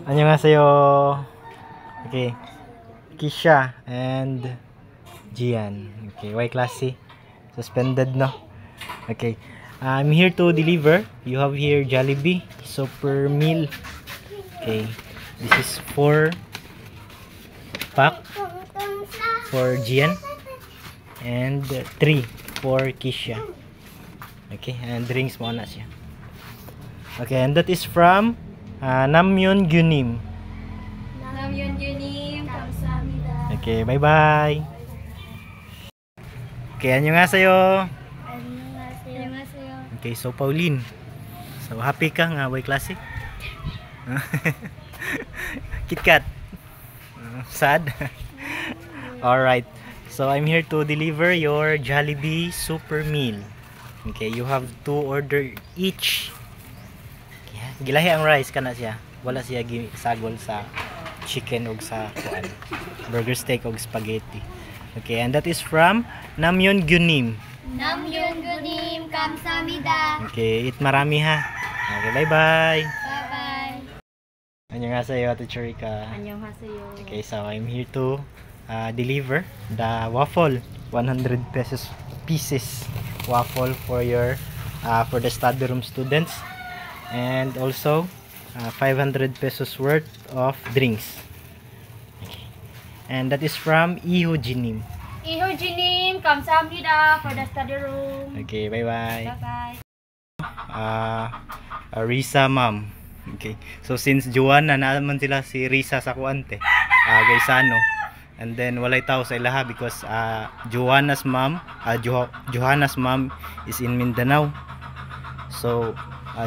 Annyeonghaseyo. Okay. Kisha and Gian. Okay, Y classy. Suspended, no? Okay. I'm here to deliver. You have here Jollibee super meal. Okay. This is 4 pack for Gian and 3 for Kisha. Okay, and drinks mo na siya. Okay, and that is from Namyeon Gyunim. Namyeon Gyunim, 감사합니다. Okay, bye-bye. Okay, annyeonghaseyo. 안녕하세요. Okay, so Pauline. So happy ka nga Y classic? KitKat. Sad? Alright. So I'm here to deliver your Jollibee super meal. Okay, you have to order each. Gilahi ang rice kana siya. Wala siya gisagol sa chicken o sa burger steak o spaghetti. Okay, and that is from Namyeon Gyunim. Namyeon Gyunim, 감사합니다. Okay, eat marami ha. Okay, bye-bye. Bye-bye. Annyeonghaseyo, Ate Churika. 안녕하세요. Okay, so I'm here to deliver the waffle. 100 pieces waffle for your for the study room students, and also 500 pesos worth of drinks. Okay. And that is from Ihojinim. 이효진님, 감사합니다 for the study room. Okay, bye-bye. Bye-bye. Risa ma'am. Okay. So since Joanna naman sila si Risa sa kuante, Gaisano. And then walay tao sa ilaha because Joanna's mom is in Mindanao. So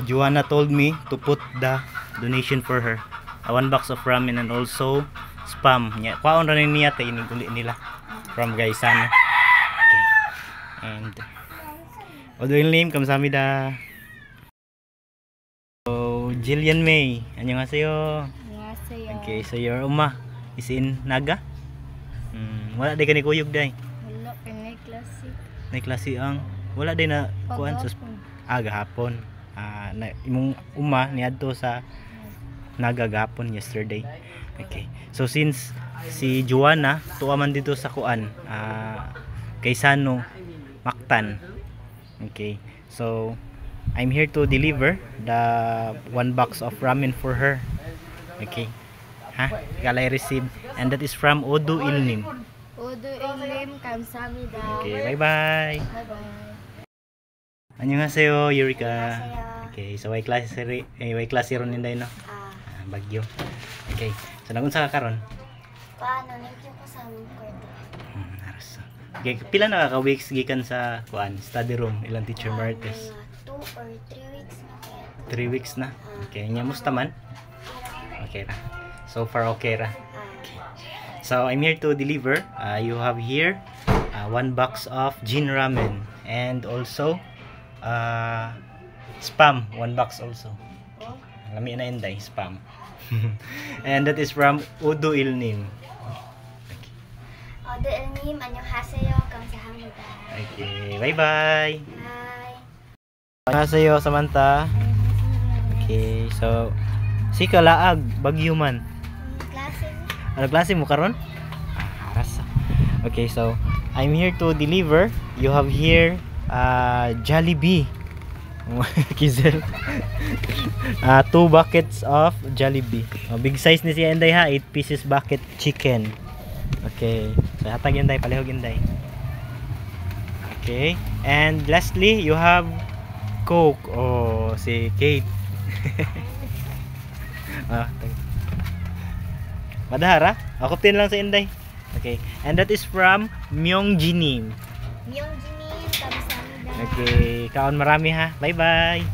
Joanna told me to put the donation for her. 1 box of ramen and also spam. Kwaon ra niya tay iniguli nila from Gaisano. Okay. And Odoil name kamsahamnida. So Jillian May, annyeonghaseyo. 안녕하세요. Okay, so your uma is in Naga. Wala day ka ni kuyog day. Wala pinay klase. Na klase ang wala day na kuan sa gahapon. Na imong uma niadto sa Naga gahapon yesterday. Okay. So since si Joanna tuwa man dito sa kuan Gaisano, Mactan. Okay. So I'm here to deliver the 1 box of ramen for her. Okay. Galay receive, and that is from Odu Ilnim. Odo Illim, 감사합니다. Okay, bye-bye. Bye-bye. Annyeonghaseyo, Eureka. 안녕하세요. Okay, so Y class ron ninday no. Bagyo. Okay. So nagunsa ka karon? Paano nito ko sa kwarto? Aras. Okay, pila na ka weeks gikan sa kuan, study room ilang teacher Martes? 2 or 3 weeks na kaya. 3 weeks na. Okay, nya musta man? Okay ra. So far okay ra. Okay. So I'm here to deliver. You have here 1 box of Jin ramen and also spam 1 box also. Lami na inday spam. And that is from Odo Ilnim. Odo Illim, 안녕하세요. 감사합니다. Okay, bye-bye. Bye. Annyeonghaseyo, Samantha. Okay, so si kalaag bagyo man. Klase. Ano klase mo karon? Aras. Okay, so I'm here to deliver. You have here Jollibee. Kizel. 2 buckets of Jollibee. Big size ni si Enday ha, 8 pieces bucket chicken. Okay. So hatag Enday, palihog Enday. Okay. And lastly, you have Coke. Oh, si Kate. Madahara. Ako tin lang sa Enday. Okay. And that is from Myeongjinim. Myeongjinim, 감사합니다. Okay. Kaon marami ha. Bye-bye.